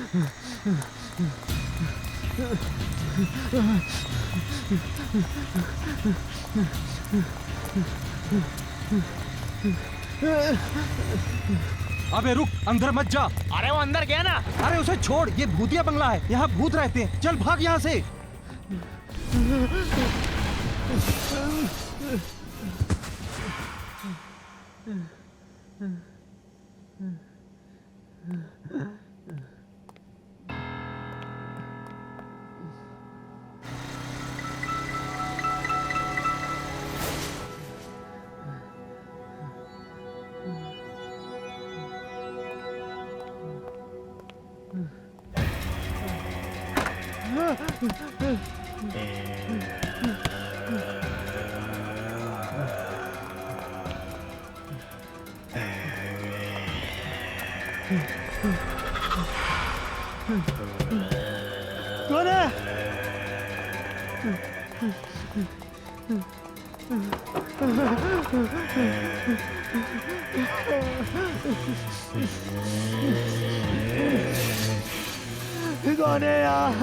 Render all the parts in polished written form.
अबे रुक, अंदर मत जा। अरे वो अंदर गया ना। अरे उसे छोड़, ये भूतिया बंगला है, यहाँ भूत रहते हैं। चल भाग यहाँ से। कौन है? कौन है यार?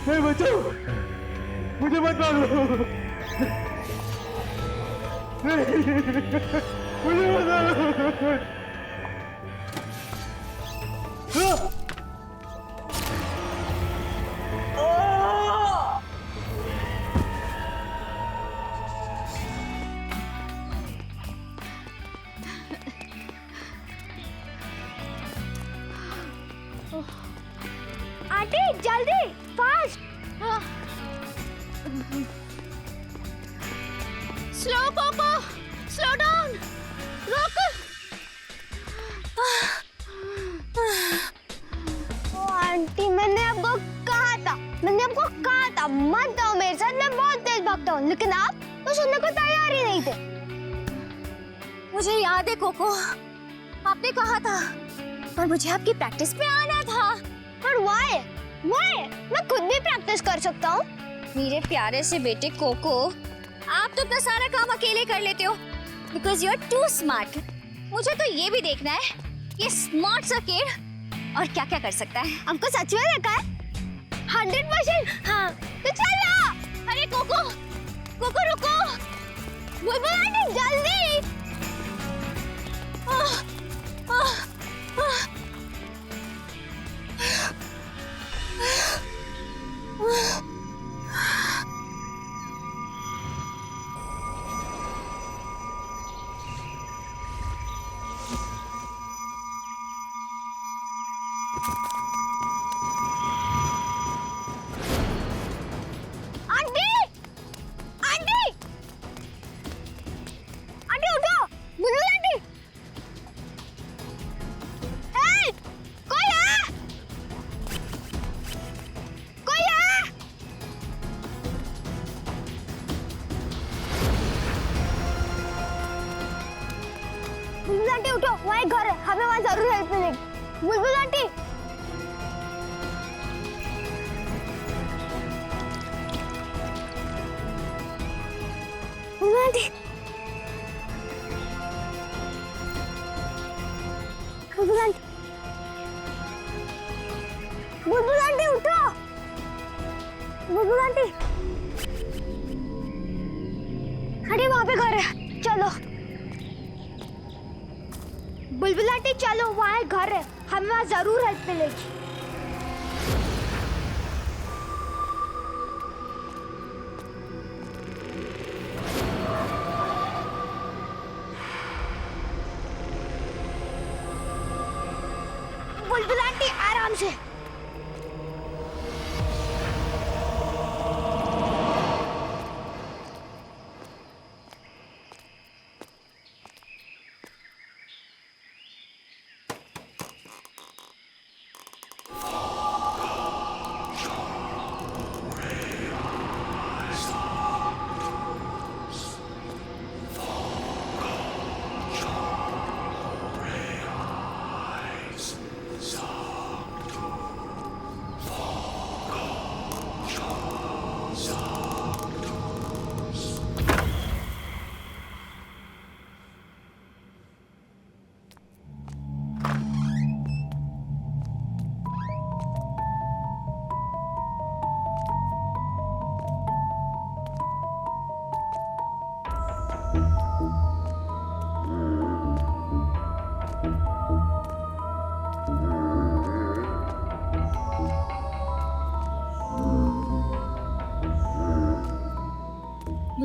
नहीं बचाओ, मुझे मत मारो। मुझे मत मारो। आंटी जल्दी fast. Slow Coco, slow down, रुक। ओ आंटी मैंने आपको कहा था मत आओ मेरे साथ, मैं बहुत तेज भागता हूँ, लेकिन आप तो सुनने को तैयार ही नहीं थे। मुझे याद है कोको, आपने कहा था, पर मुझे आपकी प्रैक्टिस में आना था। पर व्हाई? मैं खुद भी प्रैक्टिस कर सकता हूँ। मेरे प्यारे से बेटे कोको, आप तो अपना सारा काम अकेले कर लेते हो because you are too smart. मुझे तो ये भी देखना है ये स्मार्ट सा किड और क्या क्या कर सकता है। हमको सच में देखा है 100%। हाँ तो चलो। अरे कोको, कोको रुको। बुलबुल आंटी जल्दी। बुलबुल आंटी उठो, वहाँ एक घर है, हमें वहाँ जरूर हेल्प मिलेगी। बुलबुल आंटी। बुलबुल आंटी। बुलबुल आंटी। बुलबुल आंटी उठो। बुलबुल आंटी। अरे वहाँ पे घर है, चलो। बुलबुल आंटी चलो, वहाँ एक घर है, हमें वहाँ जरूर हेल्प मिलेगी। बुलबुल आंटी आराम से।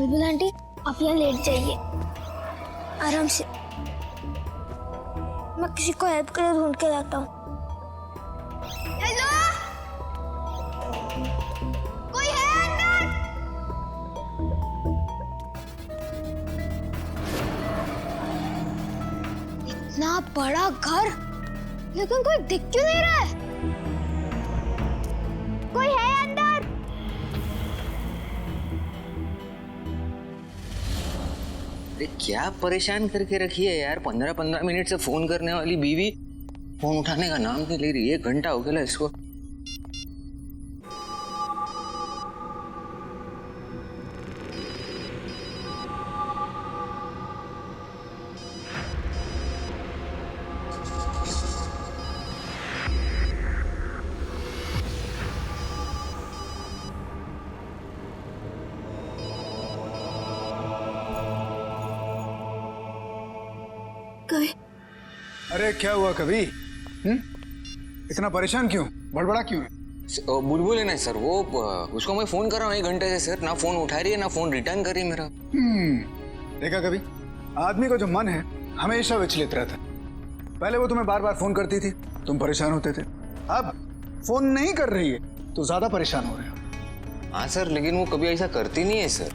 बुलबुल आंटी आप यहाँ लेट जाइए आराम से, मैं किसी को हेल्प के लिए ढूंढ के लाता हूँ। हेलो, कोई है अंदर? इतना बड़ा घर लेकिन कोई दिख क्यों नहीं रहा है? कोई है अंदर? अरे क्या परेशान करके रखी है यार, 15-15 मिनट से फोन करने वाली बीवी फोन उठाने का नाम नहीं ले रही। 1 घंटा हो गया इसको। कभी अरे क्या हुआ कभी? इतना परेशान क्यों, बड़बड़ा क्यों है? बुलबुल है ना सर, वो उसको मैं फोन कर रहा हूँ 1 घंटे से सर, ना फोन उठा रही है ना फोन रिटर्न कर रही है मेरा। देखा कभी, आदमी का जो मन है हमेशा विचलित रहता है। पहले वो तुम्हें बार बार फोन करती थी, तुम परेशान होते थे। अब फोन नहीं कर रही है तो ज्यादा परेशान हो रहे हो। हाँ सर, लेकिन वो कभी ऐसा करती नहीं है सर।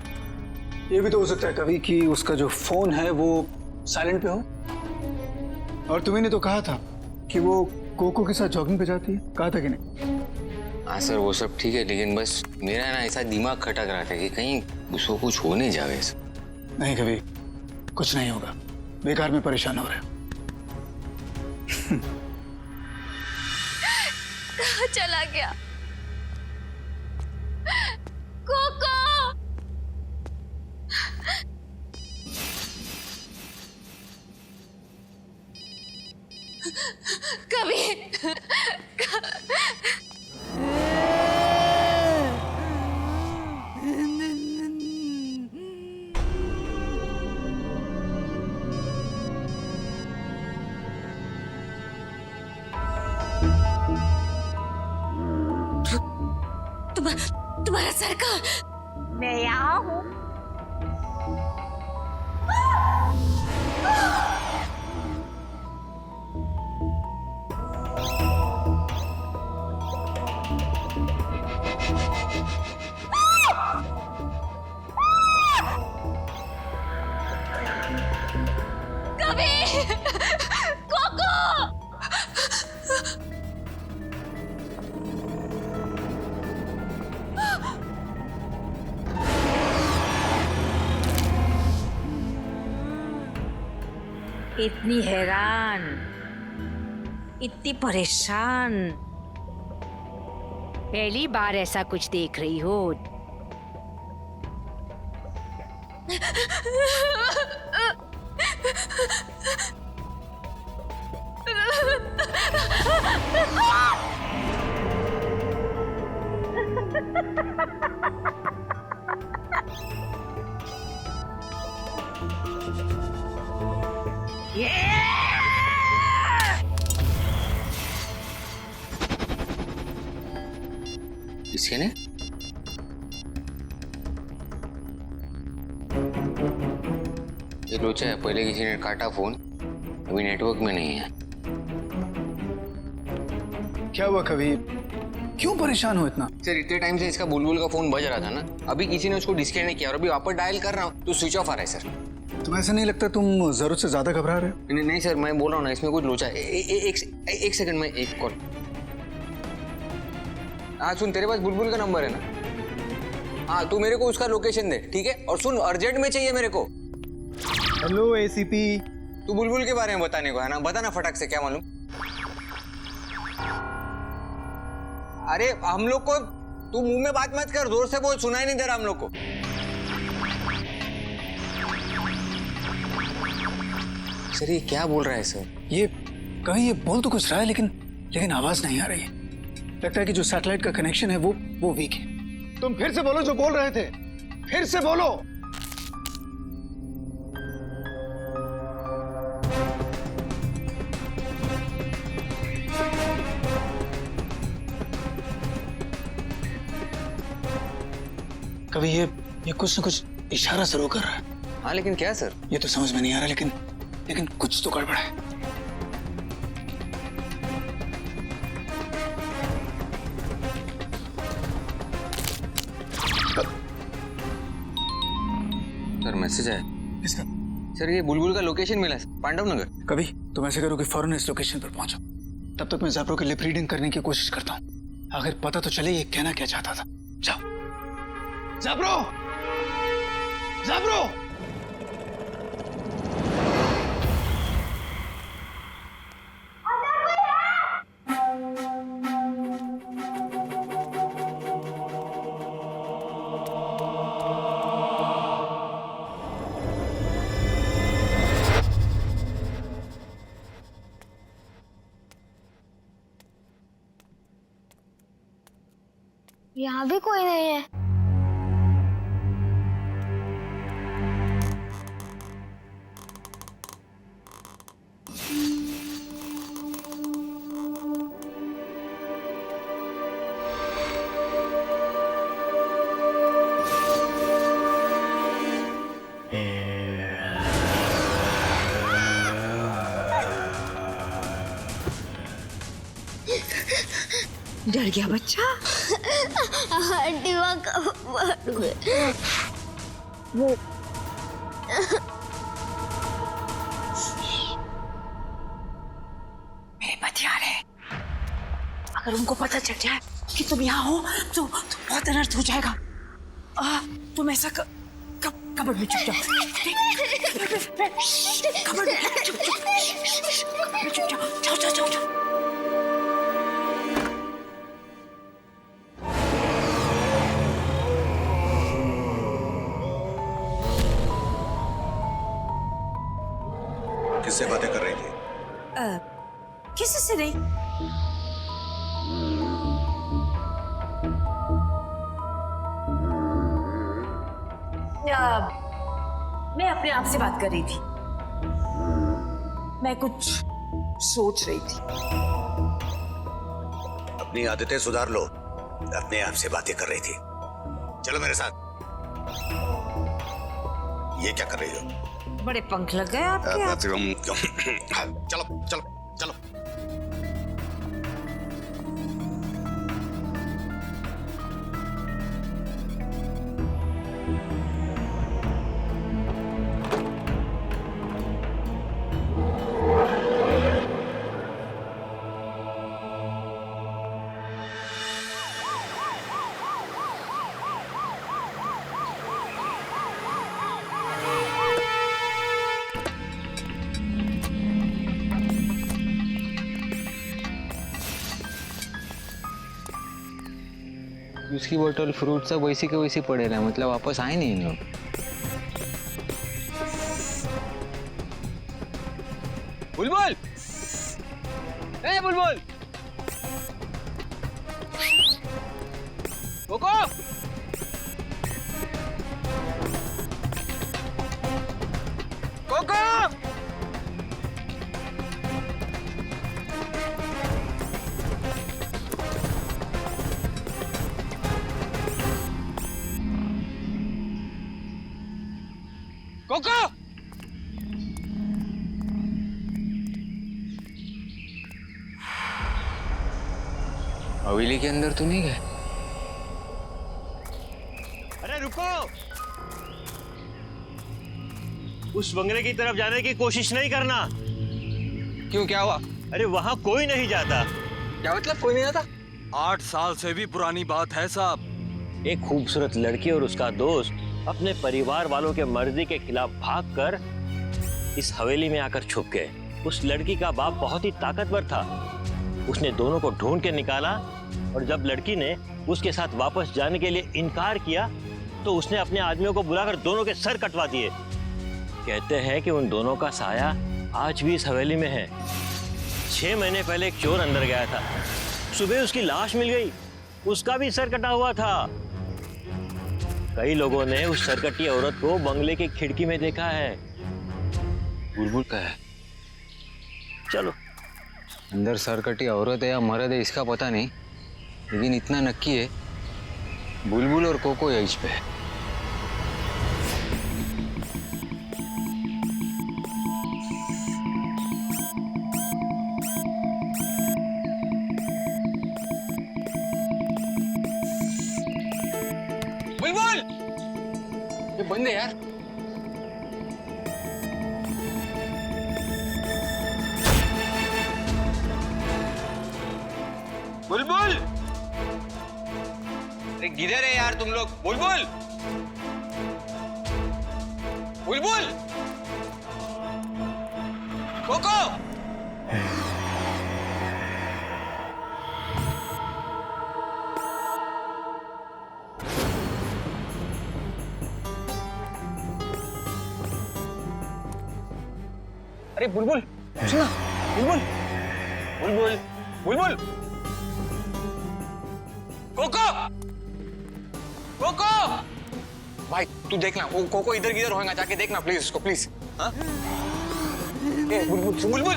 ये भी तो हो सकता है कभी कि उसका जो फोन है वो साइलेंट पे हो। और तुम्हें तो कहा था कि वो कोको के साथ जॉगिंग पे जाती है, कहा था कि नहीं? हाँ सर, वो सब ठीक है, लेकिन बस मेरा ना ऐसा दिमाग खटक रहा था कि कहीं उसको कुछ हो नहीं जावे। नहीं कभी कुछ नहीं होगा, बेकार में परेशान हो रहे हो। कहाँ चला गया कोको? कभी तुम्हारा सर कहाँ? मैं यहाँ हूँ। इतनी हैरान, इतनी परेशान, पहली बार ऐसा कुछ देख रही हो। किसके ने? ये लोचा है, पहले किसी ने काटा फोन, अभी नेटवर्क में नहीं है। क्या हुआ कभी, क्यों परेशान हो इतना? सर इतने टाइम से इसका बुलबुल का फोन बज रहा था ना, अभी किसी ने उसको डिस्कनेक्ट किया और अभी वापस डायल कर रहा हूँ तो स्विच ऑफ आ रहा है सर। तुम्हें ऐसा नहीं लगता तुम जरूरत से ज्यादा घबरा रहे हो? नहीं सर, मैं बोल रहा हूँ ना, इसमें कुछ लोचा है। एक सेकंड में एक कॉल। हाँ सुन, तेरे पास बुलबुल का नंबर है ना? हाँ तू मेरे को उसका लोकेशन दे, ठीक है? और सुन, अर्जेंट में चाहिए मेरे को। Hello ACP. तू बुलबुल के बारे में बताने को है ना, बता ना फटाक से, क्या मालूम? अरे हम लोग को तू मुंह में बात मत कर, जोर से बोल, सुनाई नहीं दे रहा हम लोग को। सर ये क्या बोल रहा है सर? ये कहीं ये बोल तो कुछ रहा है लेकिन आवाज नहीं आ रही है। लगता है कि जो सैटेलाइट का कनेक्शन है वो वीक है। तुम फिर से बोलो जो बोल रहे थे, फिर से बोलो। कभी ये कुछ न कुछ इशारा जरूर कर रहा है। हाँ लेकिन क्या सर? ये तो समझ में नहीं आ रहा, लेकिन कुछ तो गड़बड़ है। सर मैसेज आया। इसका सर ये बुलबुल का लोकेशन मिला है, पांडव नगर। कभी तुम ऐसे करो कि फौरन इस लोकेशन पर पहुंचो। तब तक मैं ज़ैप्रो के लिप रीडिंग करने की कोशिश करता हूँ। आखिर पता तो चले ये कहना क्या चाहता था। जाओ। ज़ैप्रो! ज़ैप्रो! यहाँ भी कोई नहीं है। डर गया बच्चा? आंटी वहाँ कब मर गए? वो मेरे पतियार है। अगर उनको पता चल जाए कि तुम यहाँ हो तो बहुत अनर्थ हो जाएगा। तुम ऐसा कब्र में छुप जाओ। कब्र में छुप जाओ। जाओ। किससे बातें कर रही थी? किसी से नहीं। मैं अपने आप से बात कर रही थी। मैं कुछ सोच रही थी। अपनी आदतें सुधार लो। अपने आप से बातें कर रही थी। चलो मेरे साथ। ये क्या कर रही हो? बड़े पंख लग गए आपके। चलो। उसकी बोतल फ्रूट सब वैसी के वैसी पड़े रहे, मतलब वापस आए नहीं इन लोग। बुलबुल, ए बुलबुल, कोको, कोको, कोको! हवेली के अंदर तो नहीं गए? अरे रुको! उस बंगले की तरफ जाने की कोशिश नहीं करना। क्यों, क्या हुआ? अरे वहां कोई नहीं जाता। क्या मतलब कोई नहीं आता? 8 साल से भी पुरानी बात है साहब। एक खूबसूरत लड़की और उसका दोस्त अपने परिवार वालों के मर्जी के खिलाफ भागकर इस हवेली में आकर छुप गए। उस लड़की का बाप बहुत ही ताकतवर था। उसने दोनों को ढूंढ के निकाला और जब लड़की ने उसके साथ वापस जाने के लिए इनकार किया तो उसने अपने आदमियों को बुलाकर दोनों के सर कटवा दिए। कहते हैं कि उन दोनों का साया आज भी इस हवेली में है। 6 महीने पहले एक चोर अंदर गया था। सुबह उसकी लाश मिल गई, उसका भी सर कटा हुआ था। कई लोगों ने उस सरकटी औरत को बंगले की खिड़की में देखा है। बुलबुल का है। चलो। अंदर सरकटी औरत है या मर्द है इसका पता नहीं, लेकिन इतना नक्की है बुलबुल और कोको यहीं पे है। बुलबुल, ये बंद है यार। बुलबुल, अरे किधर है यार तुम लोग? बुलबुल, बुलबुल, कोको। अरे बुलबुल, सुना, बुलबुल, बुलबुल, बुलबुल, कोको, कोको। भाई तू देखना, वो कोको इधर किधर होएगा, जाके देखना प्लीज उसको, प्लीज। हाँ? ए बुलबुल, बुलबुल,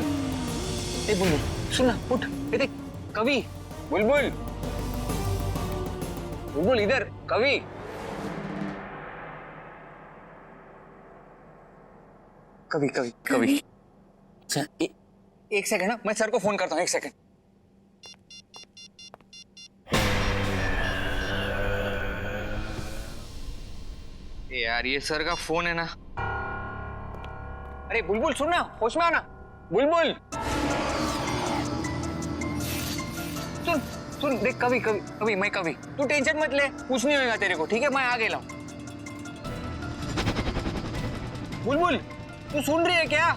ए बुलबुल, सुनना, उठ, ये देख, कवि, बुलबुल, बुलबुल इधर, कवि। कवि, कवि, कवि। अच्छा, एक सेकंड ना, मैं सर को फोन करता हूँ, एक सेकंड। यार ये सर का फोन है ना। अरे बुलबुल सुनना, होश में आना, बुलबुल, सुन सुन, देख कवि, कवि, कवि, मैं कवि, तू टेंशन मत ले, कुछ नहीं होगा तेरे को, ठीक है? मैं आ गया। बुलबुल, तू सुन रही है क्या?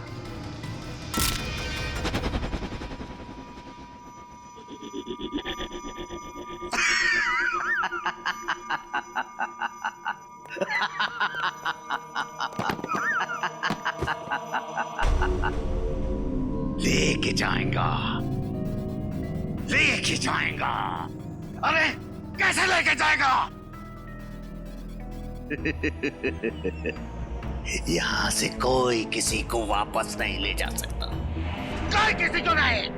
लेके जाएगा, लेके जाएगा। अरे कैसे लेके जाएगा? यहां से कोई किसी को वापस नहीं ले जा सकता, कोई किसी को नहीं।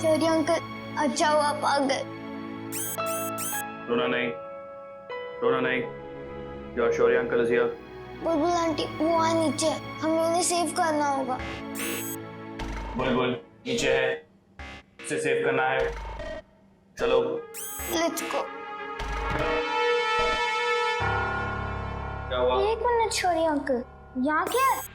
चौधरी अंकल, अच्छा हुआ आप आ गए। रोना नहीं, रोना नहीं। Your Shaurya uncle is here. Bulbul aunty वो वहाँ नीचे है, हमें उन्हें सेव करना होगा। बुलबुल नीचे है, उसे सेव करना है। चलो लेट्स गो। क्या हुआ? एक मिनट शौर्य अंकल, यहाँ क्या है?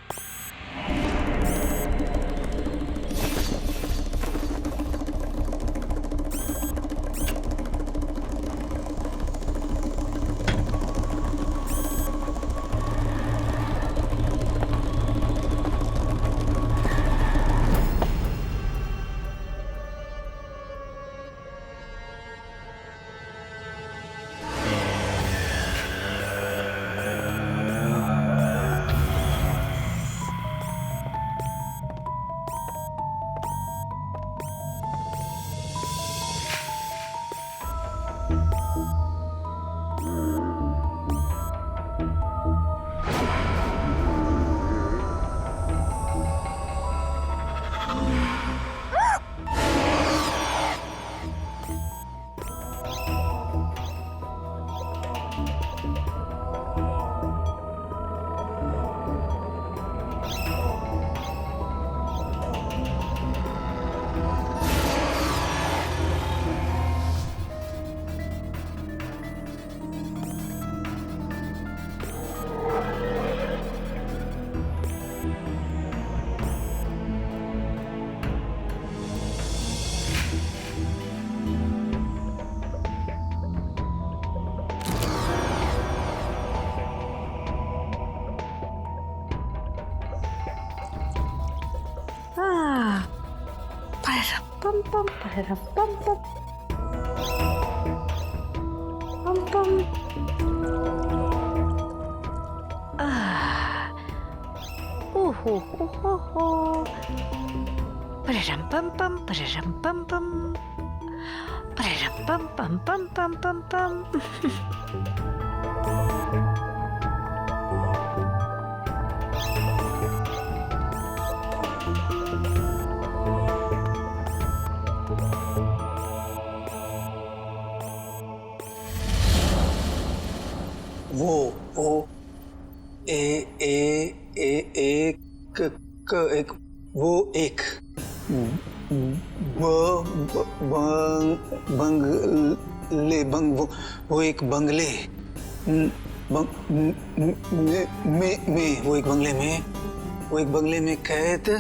pam pam pararam pam pam pam pam. Oh ho ho ho ho. Pararam pam pam pararam pam pam. Pararam pam pam pam pam pam pam. वो एक वो एक बंगले वो एक बंगले में वो एक बंगले में कैद है।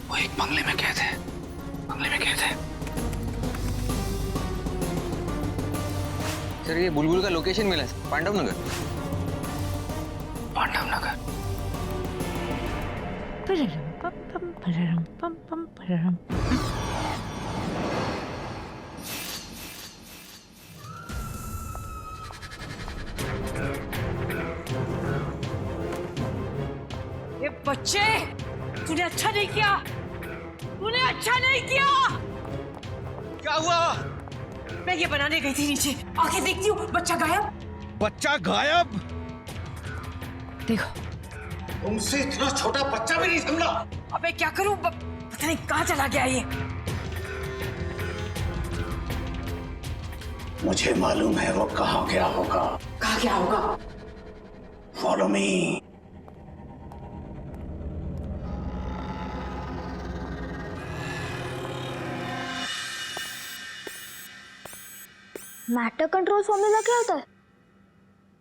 वो एक बंगले में कैद है। सर ये बुलबुल का लोकेशन मिला है, पांडव नगर। Pararam pam pam pararam pam pam pararam. ये बच्चे, तूने अच्छा नहीं किया। क्या हुआ? मैं ये बनाने गई थी नीचे, आके देखती हूँ बच्चा गायब। बच्चा गायब? देखो, तुमसे इतना छोटा बच्चा भी नहीं समझा। अबे क्या करूँ, पता नहीं कहाँ चला गया ये। मुझे मालूम है वो कहाँ गया होगा। कहाँ गया होगा? Follow me. Matter control formula क्या होता है?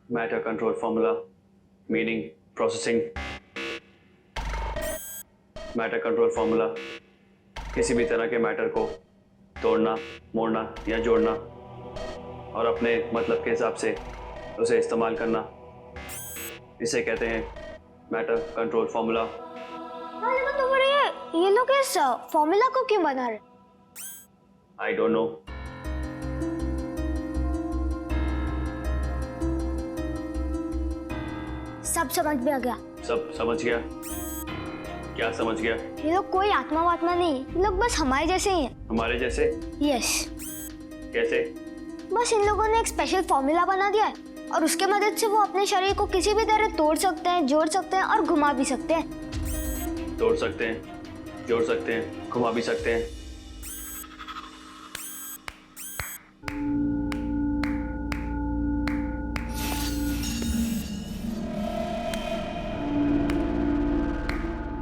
Matter control formula meaning processing. Matter control formula किसी भी तरह के मैटर को तोड़ना, मोड़ना या जोड़ना और अपने मतलब के हिसाब से उसे इस्तेमाल करना, इसे कहते हैं मैटर कंट्रोल फॉर्मूला। तो ये लोग इस फॉर्मूला को क्यों बना रहे? I don't know. सब समझ में आ गया। सब समझ गया? क्या समझ गया? ये लोग कोई आत्मा वात्मा नहीं, ये लोग बस हमारे जैसे ही हैं। हमारे जैसे? यस। कैसे? बस इन लोगों ने एक स्पेशल फॉर्मूला बना दिया है और उसके मदद से वो अपने शरीर को किसी भी तरह तोड़ सकते हैं, जोड़ सकते हैं और घुमा भी सकते हैं। तोड़ सकते हैं, जोड़ सकते हैं, घुमा भी सकते हैं।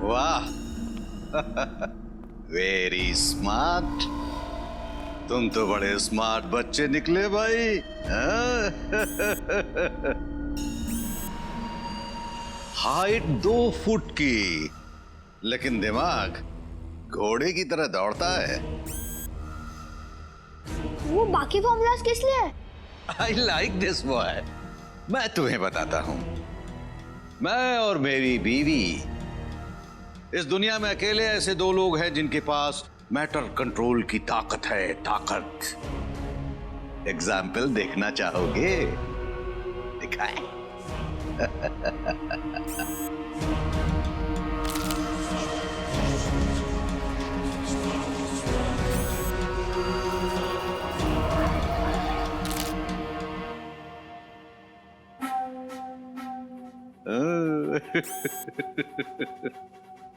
वाह, वेरी स्मार्ट। तुम तो बड़े स्मार्ट बच्चे निकले भाई। हाइट 2 फुट की, लेकिन दिमाग घोड़े की तरह दौड़ता है। वो बाकी फॉर्मूलाज किस लिए है? I like this boy. मैं तुम्हें बताता हूं। मैं और मेरी बीवी इस दुनिया में अकेले ऐसे 2 लोग हैं जिनके पास मैटर कंट्रोल की ताकत है। ताकत। एग्जाम्पल देखना चाहोगे? दिखाएं?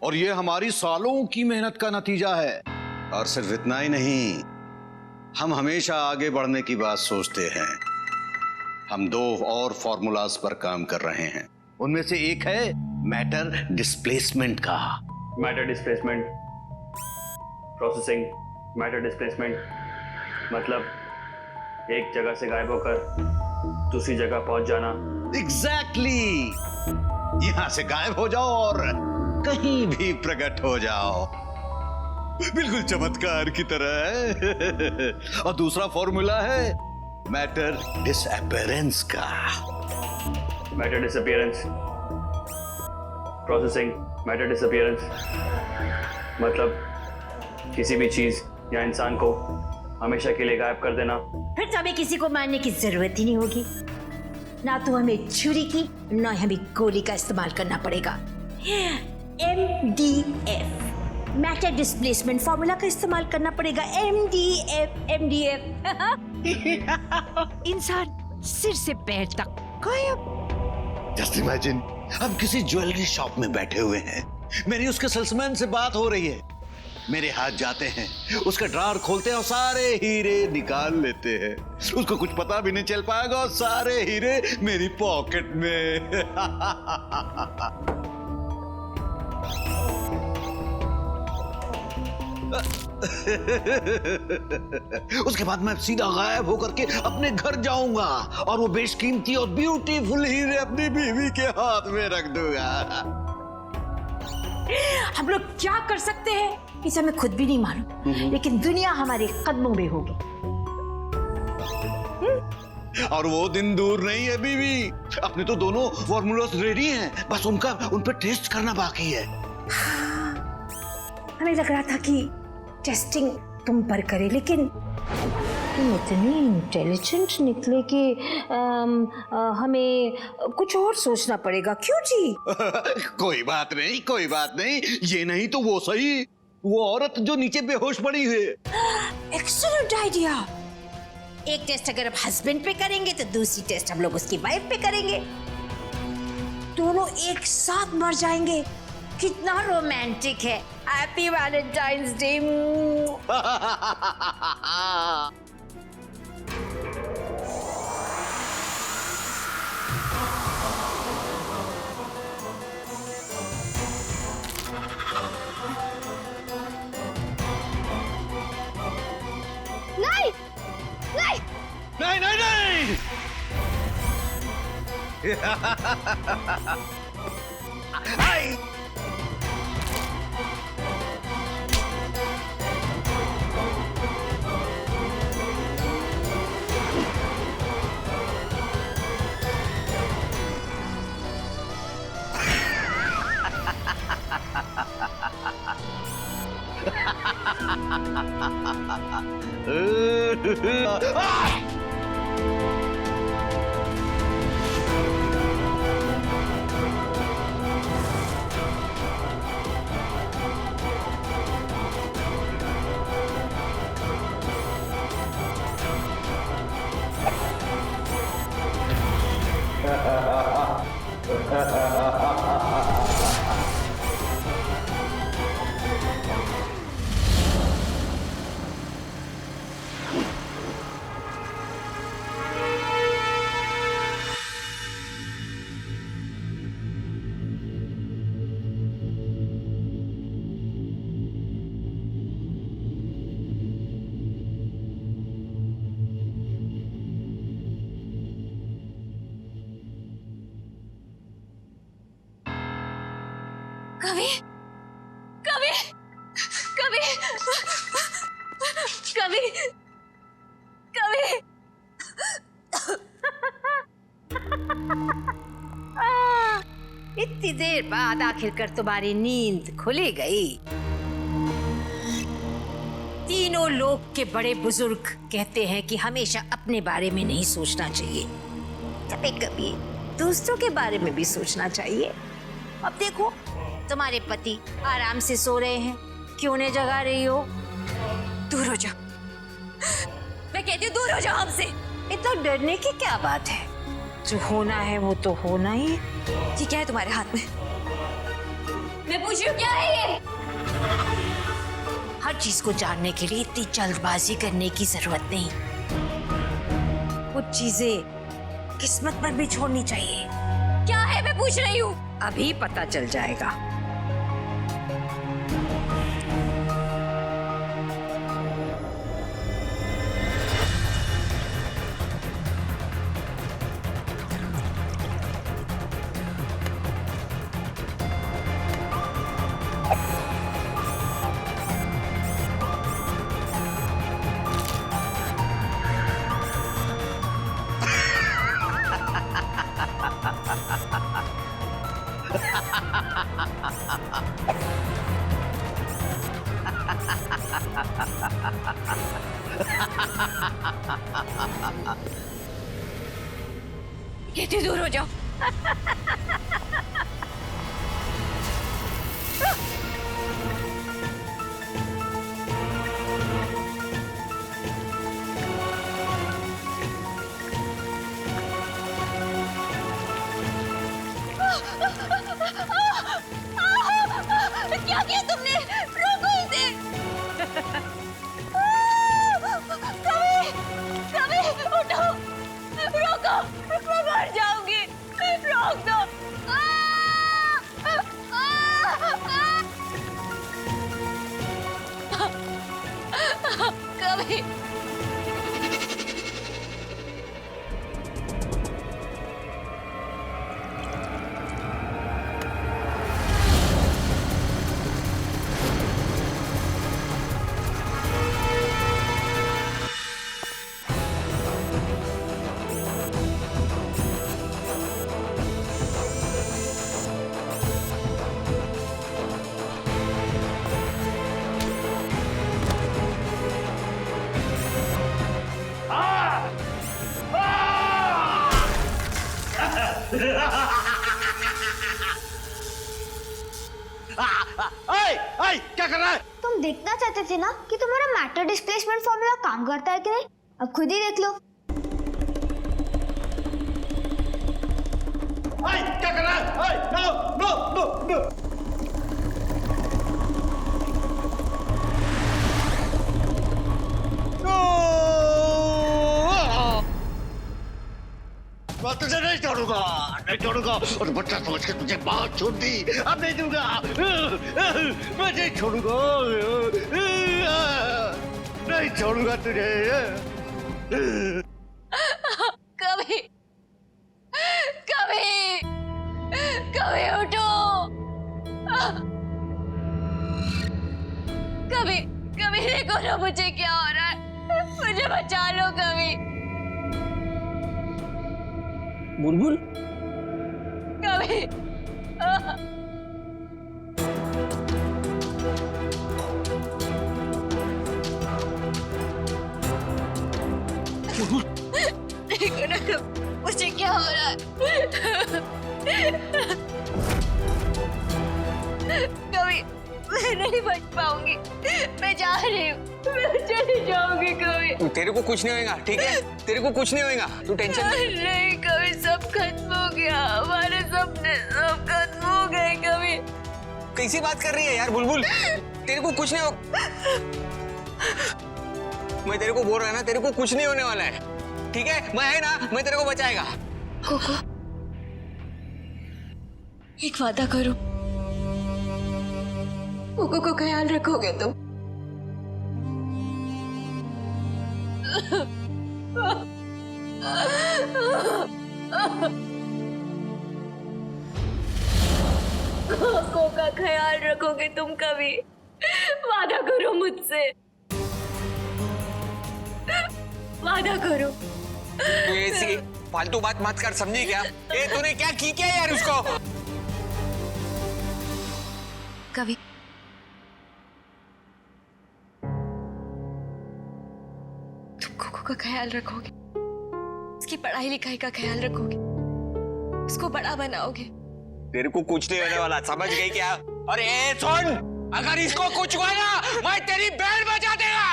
और ये हमारी सालों की मेहनत का नतीजा है। और सिर्फ इतना ही नहीं, हम हमेशा आगे बढ़ने की बात सोचते हैं। हम 2 और फॉर्मूलाज पर काम कर रहे हैं। उनमें से एक है मैटर डिस्प्लेसमेंट का। Matter displacement, processing. Matter displacement मतलब एक जगह से गायब होकर दूसरी जगह पहुंच जाना। एग्जैक्टली। यहां से गायब हो जाओ और कहीं भी प्रकट हो जाओ, बिल्कुल चमत्कार की तरह है। और दूसरा फॉर्मूला है मैटर डिसअपीयरेंस का। Matter disappearance, processing, matter disappearance मतलब किसी भी चीज या इंसान को हमेशा के लिए गायब कर देना। फिर तो हमें किसी को मारने की जरूरत ही नहीं होगी। ना तो हमें छुरी की, ना हमें गोली का इस्तेमाल करना पड़ेगा। MDF मैटर डिस्प्लेसमेंट फॉर्मूला का इस्तेमाल करना पड़ेगा। MDF इंसान सिर से पैर तक गायब। जस्ट इमेजिन, हम किसी ज्वेलरी शॉप में बैठे हुए हैं, मेरी उसके सेल्समैन से बात हो रही है, मेरे हाथ जाते हैं, उसका ड्रॉअर खोलते हैं और सारे हीरे निकाल लेते हैं। उसको कुछ पता भी नहीं चल पाएगा और सारे हीरे मेरी पॉकेट में। उसके बाद मैं सीधा गायब होकर के अपने घर जाऊंगा और वो बेशकीमती और ब्यूटीफुल हीरे अपनी बीवी के हाथ में रख दूंगा। हम लोग क्या कर सकते हैं इसे हमें खुद भी नहीं मालूम, लेकिन दुनिया हमारे कदमों में होगी। और वो दिन दूर नहीं है बीवी, अपने तो दोनों फॉर्मूलास रेडी हैं, बस उन पर टेस्ट करना बाकी है। हमें लग रहा था कि टेस्टिंग तुम पर करे, लेकिन तुम इतनी इंटेलिजेंट निकले कि हमें कुछ और सोचना पड़ेगा। क्यों जी? कोई बात नहीं, कोई बात नहीं, ये नहीं तो वो सही, वो औरत जो नीचे बेहोश पड़ी है। Excellent idea. एक टेस्ट अगर हम हस्बैंड पे करेंगे तो दूसरी टेस्ट हम लोग उसकी वाइफ पे करेंगे, दोनों एक साथ मर जाएंगे। कितना रोमांटिक है। Happy Valentine's day. नहीं नहीं नहीं नहीं नहीं। आई। कभी कभी कभी कभी कभी इतनी देर बाद आखिरकार तुम्हारी नींद खुली गई। तीनों लोग के बड़े बुजुर्ग कहते हैं कि हमेशा अपने बारे में नहीं सोचना चाहिए, कभी कभी दूसरों के बारे में भी सोचना चाहिए। अब देखो, तुम्हारे पति आराम से सो रहे हैं, क्यों उन्हें जगा रही हो? दूर हो जाओ, मैं कहती हूँ दूर हो जाओ हमसे। इतना डरने की क्या बात है? जो होना है वो तो होना ही है। ये क्या है तुम्हारे हाथ में? मैं पूछ रही हूँ क्या है ये? हर चीज को जानने के लिए इतनी जल्दबाजी करने की जरूरत नहीं। कुछ चीजें किस्मत पर भी छोड़नी चाहिए। क्या है मैं पूछ रही हूँ? अभी पता चल जाएगा। कहते दूर हो जाओ। क्या किया तुमने? रोको इसे। कभी कभी उठो, रोको, मैं मर जाऊंगी, रोक दो। कभी क्या कर रहा है? तुम देखना चाहते थे ना कि तुम्हारा मैटर डिस्प्लेसमेंट फॉर्मूला काम करता है कि नहीं? अब खुद ही देख लो। क्या कर रहा है? No no no no. मैं तुझे नहीं छोड़ूंगा, नहीं छोड़ूंगा। और बच्चा समझ के तुझे बात छोड़ दी, अब नहीं दूंगा, मैं नहीं छोड़ूंगा, नहीं छोड़ूंगा तुझे। कभी कभी कभी उठो, कभी कभी देखो ना मुझे क्या हो रहा है, मुझे बचा लो कभी। बुलबुल, कभी देखो ना मुझे क्या हो रहा है। कभी मैं नहीं बच पाऊंगी, मैं जा रही हूँ, मैं चली जाऊंगी कभी। तेरे को कुछ नहीं होएगा, ठीक है? तेरे को कुछ नहीं होएगा, तू टेंशन नहीं। कभी सब खत्म हो गया, हमारे सपने सब खत्म हो गए। कभी कैसी बात कर रही है यार बुलबुल? तेरे को कुछ नहीं हो, मैं तेरे को बोल रहा है ना, तेरे को कुछ नहीं होने वाला है, ठीक है? मैं है ना, मैं तेरे को बचाएगा। कोको, एक वादा करो, कोको को ख्याल रखोगे तुम? कोको का ख्याल रखोगे तुम कभी? वादा करो मुझसे, वादा करो। तू ऐसी फालतू बात मत कर, समझी क्या? ए तूने क्या की क्या यार उसको? कभी तुम कोको का ख्याल रखोगे, उसकी पढ़ाई लिखाई का ख्याल रखोगे, उसको बड़ा बनाओगे। तेरे को कुछ नहीं होने वाला, समझ गई क्या? अरे सुन, अगर इसको कुछ हुआ ना, मैं तेरी बहन बचा देगा।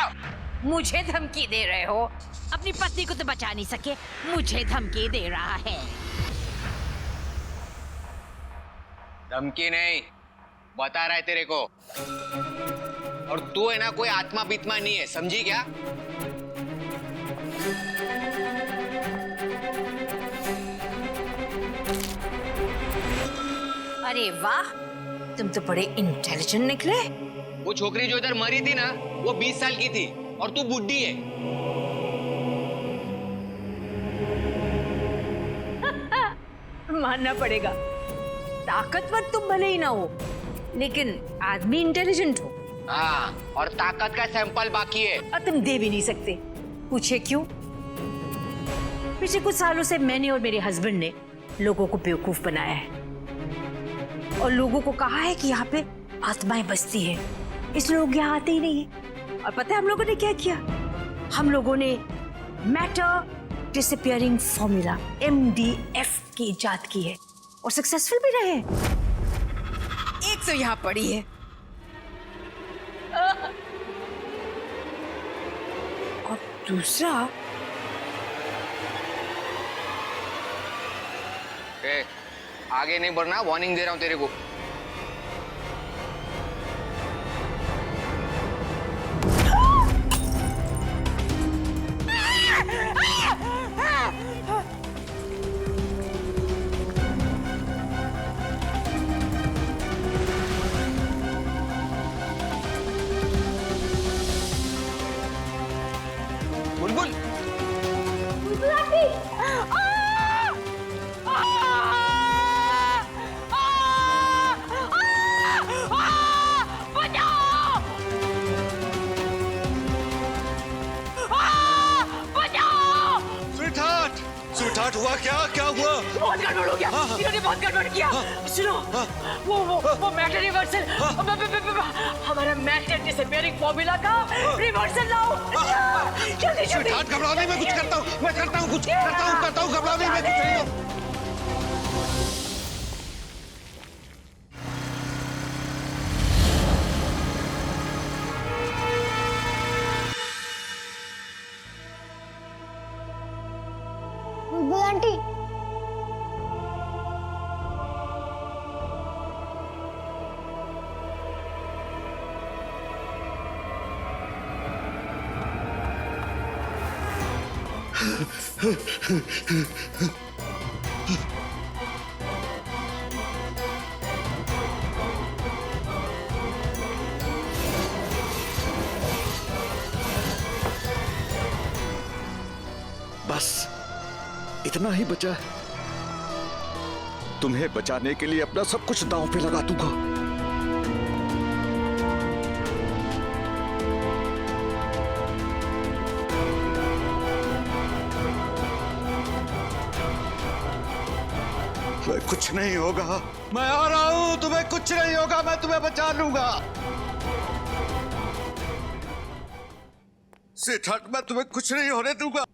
मुझे धमकी दे रहे हो? अपनी पत्नी को तो बचा नहीं सके, मुझे धमकी दे रहा है। धमकी नहीं, बता रहा है तेरे को। और तू है ना कोई आत्मा बीत्मा नहीं है, समझी क्या? अरे वाह, तुम तो बड़े इंटेलिजेंट निकले। वो छोकरी जो इधर मरी थी ना, वो 20 साल की थी और तू बुड्ढी है। मानना पड़ेगा, ताकतवर तुम भले ही ना हो, लेकिन आदमी इंटेलिजेंट हो। हाँ, और ताकत का सैंपल बाकी है। और तुम दे भी नहीं सकते। पूछे क्यों? पिछले कुछ सालों से मैंने और मेरे हस्बैंड ने लोगों को बेवकूफ बनाया है और लोगों को कहा है कि यहाँ पे आत्माएं बसती है, इसलिए लोग यहाँ आते ही नहीं है। और पता है हम लोगों ने क्या किया? हम लोगों ने मैटर डिसअपियरिंग फॉर्मूला MDF की इजाद की है और सक्सेसफुल भी रहे। एक तो यहाँ पड़ी है और दूसरा आगे नहीं बढ़ना, वार्निंग दे रहा हूं तेरे को। बुलबुल स्वीटहार्ट हुआ क्या? क्या हुआ? बहुत गड़बड़ हो गया। इन्होंने बहुत गड़बड़ किया। सुनो, वो मैटर रिवर्सल, हमारा मैटर डिसअपियरिंग फॉर्मूला का रिवर्सल लाओ। जल्दी जल्दी। स्वीटहार्ट घबराओ नहीं, मैं कुछ करता हूँ, मैं करता हूँ, कुछ करता हूँ, घबराओ नहीं, मैं कुछ नहीं हूँ। बुलबुल आंटी, बस इतना ही बचा है। तुम्हें बचाने के लिए अपना सब कुछ दांव पे लगा दूंगा। तुम्हें कुछ नहीं होगा, मैं आ रहा हूं, तुम्हें कुछ नहीं होगा, मैं तुम्हें बचा लूंगा। स्वीटहार्ट, मैं तुम्हें कुछ नहीं होने दूंगा।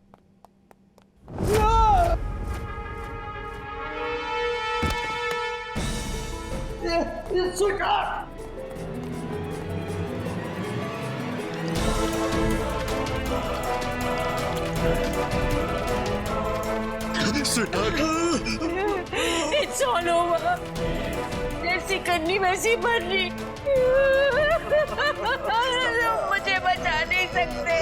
It's all over. जैसी करनी वैसी भरनी। मुझे बचा नहीं सकते।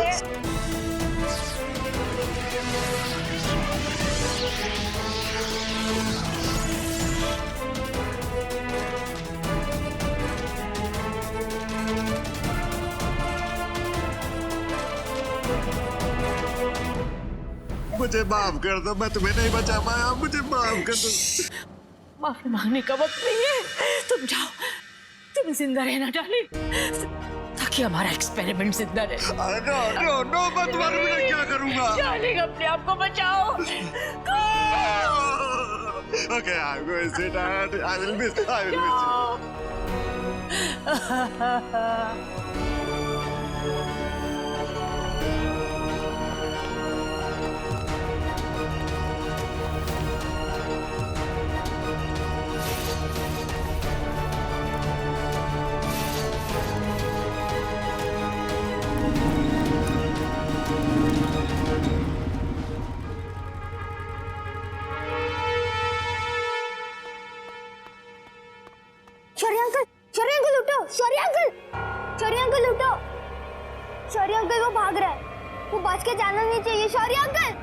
मुझे माफ कर दो, मैं तुम्हें नहीं बचा पाया, मुझे माफ कर दो। माफी मांगने का वक्त नहीं है। तुम जाओ, तुम जिंदा रहना डार्लिंग, ताकि हमारा एक्सपेरिमेंट जिंदा रहे। नो नो नो, मैं तुम्हारे बिना क्या करूंगा? डार्लिंग, अपने आप को बचाओ। Okay, I'm going to sit down. I will miss you. Shaurya uncle उठो, शौर्य अंकल उठो। शौर्य अंकल वो भाग रहा है, वो बच के जाना नहीं चाहिए। शौर्य अंकल।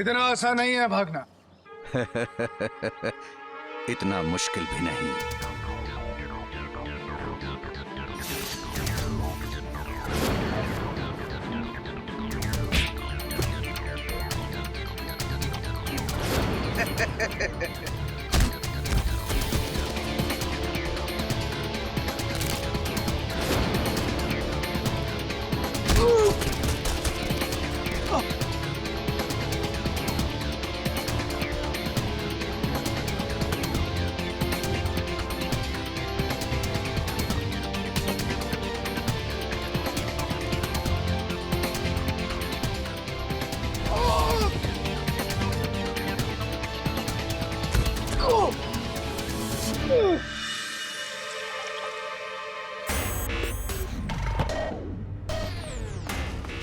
इतना आसान नहीं है भागना। इतना मुश्किल भी नहीं।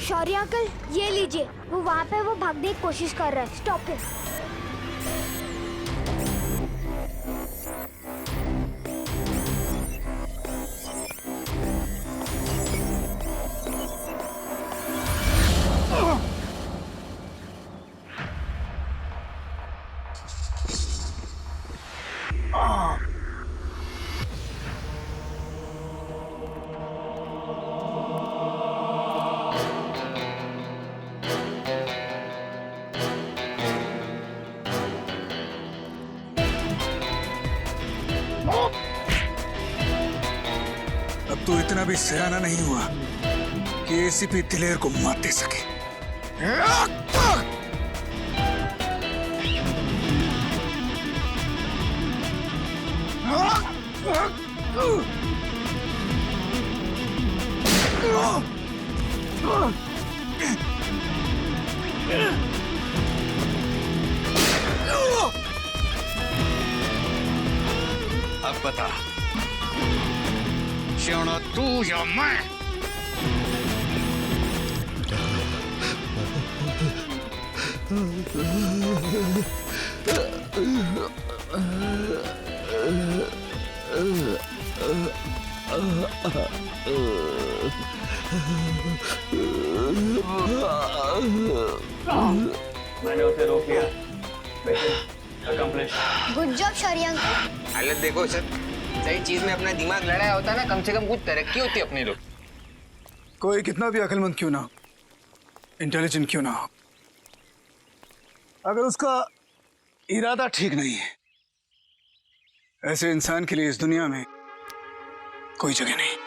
शौर्य अंकल, ये लीजिए। वो वहाँ पे वो भागने की कोशिश कर रहा है। Stop him. अब तो इतना भी सयाना नहीं हुआ कि एसीपी दिलेर को मात दे सके। अब बता, श्योना तू या मैं? मैंने उसे रोक लिया। Accomplished. गुड जॉब शौर्य अंकल। हालत देखो सर, सही चीज में अपना दिमाग लड़ाया होता ना, कम से कम कुछ तरक्की होती अपने लोग। कोई कितना भी अक्लमंद क्यों ना हो, इंटेलिजेंट क्यों ना हो, अगर उसका इरादा ठीक नहीं है, ऐसे इंसान के लिए इस दुनिया में कोई जगह नहीं।